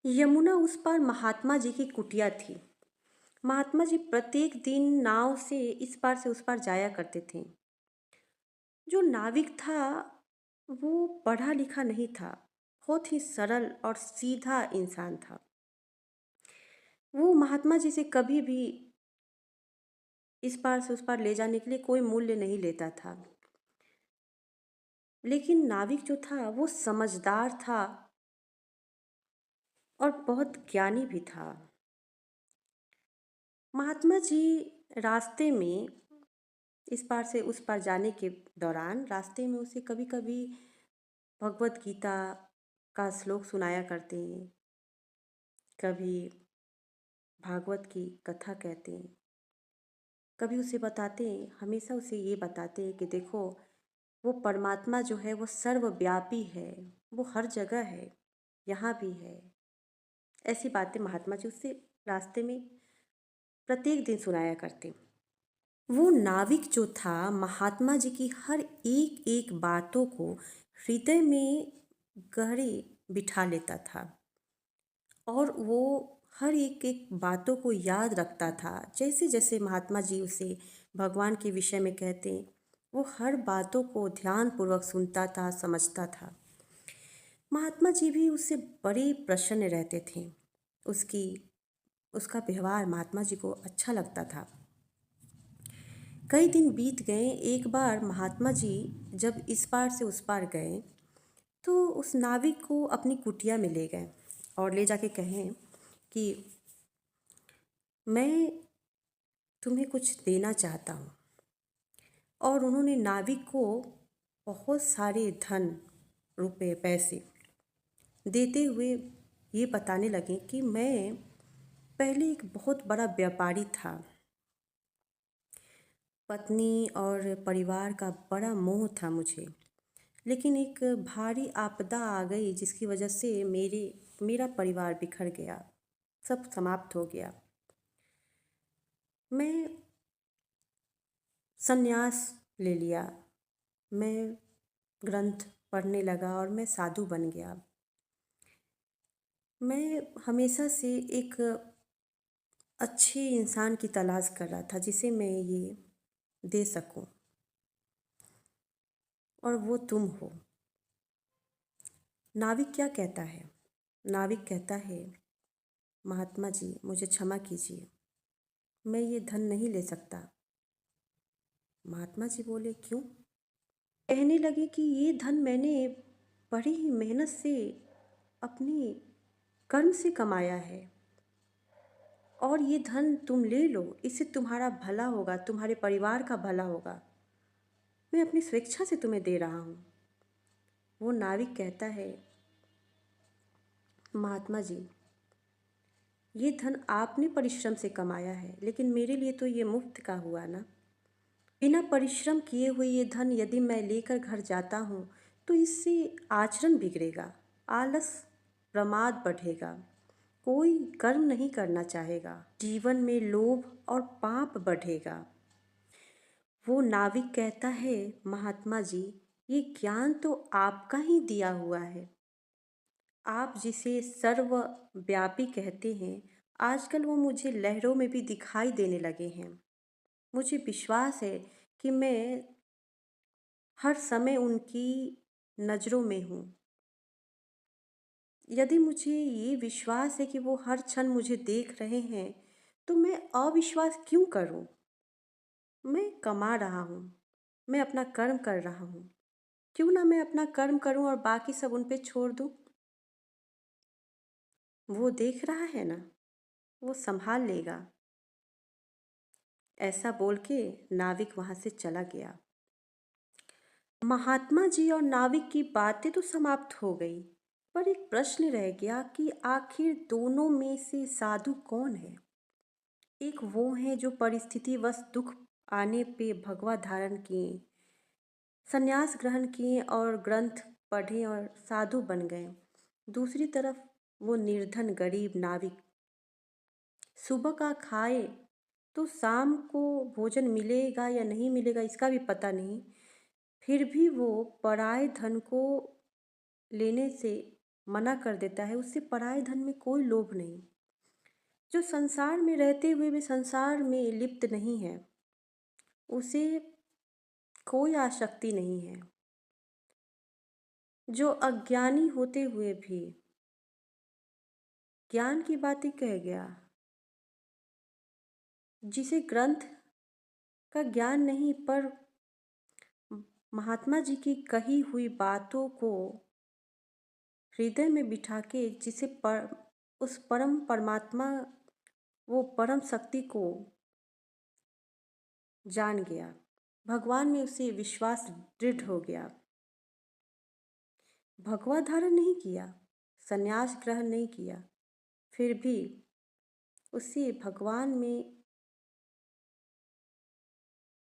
यमुना उस पार महात्मा जी की कुटिया थी। महात्मा जी प्रत्येक दिन नाव से इस पार से उस पार जाया करते थे। जो नाविक था वो पढ़ा लिखा नहीं था, बहुत ही सरल और सीधा इंसान था। वो महात्मा जी से कभी भी इस पार से उस पार ले जाने के लिए कोई मूल्य नहीं लेता था। लेकिन नाविक जो था वो समझदार था और बहुत ज्ञानी भी था। महात्मा जी रास्ते में इस पार से उस पार जाने के दौरान रास्ते में उसे कभी कभी भगवत गीता का श्लोक सुनाया करते हैं, कभी भागवत की कथा कहते हैं, कभी उसे बताते हैं, हमेशा उसे ये बताते हैं कि देखो, वो परमात्मा जो है वो सर्वव्यापी है, वो हर जगह है, यहाँ भी है। ऐसी बातें महात्मा जी उससे रास्ते में प्रत्येक दिन सुनाया करते। वो नाविक जो था महात्मा जी की हर एक एक बातों को हृदय में गहरे बिठा लेता था और वो हर एक एक बातों को याद रखता था। जैसे जैसे महात्मा जी उसे भगवान के विषय में कहते, वो हर बातों को ध्यानपूर्वक सुनता था, समझता था। महात्मा जी भी उससे बड़े प्रसन्न रहते थे। उसकी उसका व्यवहार महात्मा जी को अच्छा लगता था। कई दिन बीत गए। एक बार महात्मा जी जब इस पार से उस पार गए तो उस नाविक को अपनी कुटिया में ले गए और ले जाके कहें कि मैं तुम्हें कुछ देना चाहता हूँ। और उन्होंने नाविक को बहुत सारे धन, रुपए, पैसे देते हुए ये बताने लगे कि मैं पहले एक बहुत बड़ा व्यापारी था। पत्नी और परिवार का बड़ा मोह था मुझे, लेकिन एक भारी आपदा आ गई जिसकी वजह से मेरा परिवार बिखर गया, सब समाप्त हो गया। मैं संन्यास ले लिया, मैं ग्रंथ पढ़ने लगा और मैं साधु बन गया। मैं हमेशा से एक अच्छे इंसान की तलाश कर रहा था जिसे मैं ये दे सकूं, और वो तुम हो। नाविक क्या कहता है? नाविक कहता है, महात्मा जी मुझे क्षमा कीजिए, मैं ये धन नहीं ले सकता। महात्मा जी बोले, क्यों? कहने लगे कि ये धन मैंने बड़ी ही मेहनत से अपनी कर्म से कमाया है, और ये धन तुम ले लो, इससे तुम्हारा भला होगा, तुम्हारे परिवार का भला होगा। मैं अपनी स्वेच्छा से तुम्हें दे रहा हूँ। वो नाविक कहता है, महात्मा जी ये धन आपने परिश्रम से कमाया है, लेकिन मेरे लिए तो ये मुफ्त का हुआ ना। बिना परिश्रम किए हुए ये धन यदि मैं लेकर घर जाता हूँ तो इससे आचरण बिगड़ेगा, आलस, प्रमाद बढ़ेगा, कोई कर्म नहीं करना चाहेगा, जीवन में लोभ और पाप बढ़ेगा। वो नाविक कहता है, महात्मा जी ये ज्ञान तो आपका ही दिया हुआ है। आप जिसे सर्वव्यापी कहते हैं, आजकल वो मुझे लहरों में भी दिखाई देने लगे हैं। मुझे विश्वास है कि मैं हर समय उनकी नज़रों में हूँ। यदि मुझे ये विश्वास है कि वो हर क्षण मुझे देख रहे हैं, तो मैं अविश्वास क्यों करूँ? मैं कमा रहा हूँ, मैं अपना कर्म कर रहा हूँ। क्यों ना मैं अपना कर्म करूँ और बाकी सब उन पे छोड़ दूँ? वो देख रहा है ना, वो संभाल लेगा। ऐसा बोल के नाविक वहाँ से चला गया। महात्मा जी और नाविक की बातें तो समाप्त हो गई, पर एक प्रश्न रह गया कि आखिर दोनों में से साधु कौन है? एक वो हैं जो परिस्थितिवश दुख आने पे भगवा धारण किए, संन्यास ग्रहण किए और ग्रंथ पढ़े और साधु बन गए। दूसरी तरफ वो निर्धन गरीब नाविक, सुबह का खाए तो शाम को भोजन मिलेगा या नहीं मिलेगा इसका भी पता नहीं, फिर भी वो पराए धन को लेने से मना कर देता है, उससे पराये धन में कोई लोभ नहीं। जो संसार में रहते हुए भी संसार में लिप्त नहीं है, उसे कोई आसक्ति नहीं है। जो अज्ञानी होते हुए भी ज्ञान की बातें कह गया, जिसे ग्रंथ का ज्ञान नहीं पर महात्मा जी की कही हुई बातों को हृदय में बिठा के उस परम परमात्मा, वो परम शक्ति को जान गया, भगवान में उसे विश्वास दृढ़ हो गया। भगवा धारण नहीं किया, संन्यास ग्रहण नहीं किया, फिर भी उसे भगवान में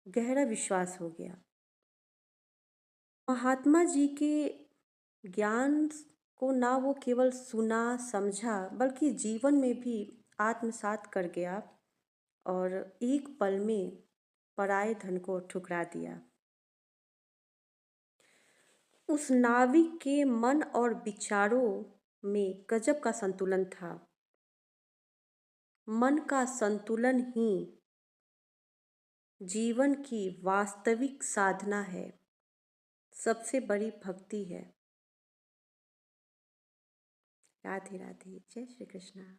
गहरा विश्वास हो गया। महात्मा जी के ज्ञान को ना वो केवल सुना समझा, बल्कि जीवन में भी आत्मसात कर गया और एक पल में पराये धन को ठुकरा दिया। उस नाविक के मन और विचारों में गजब का संतुलन था। मन का संतुलन ही जीवन की वास्तविक साधना है, सबसे बड़ी भक्ति है। राधे राधे, जय श्री कृष्णा।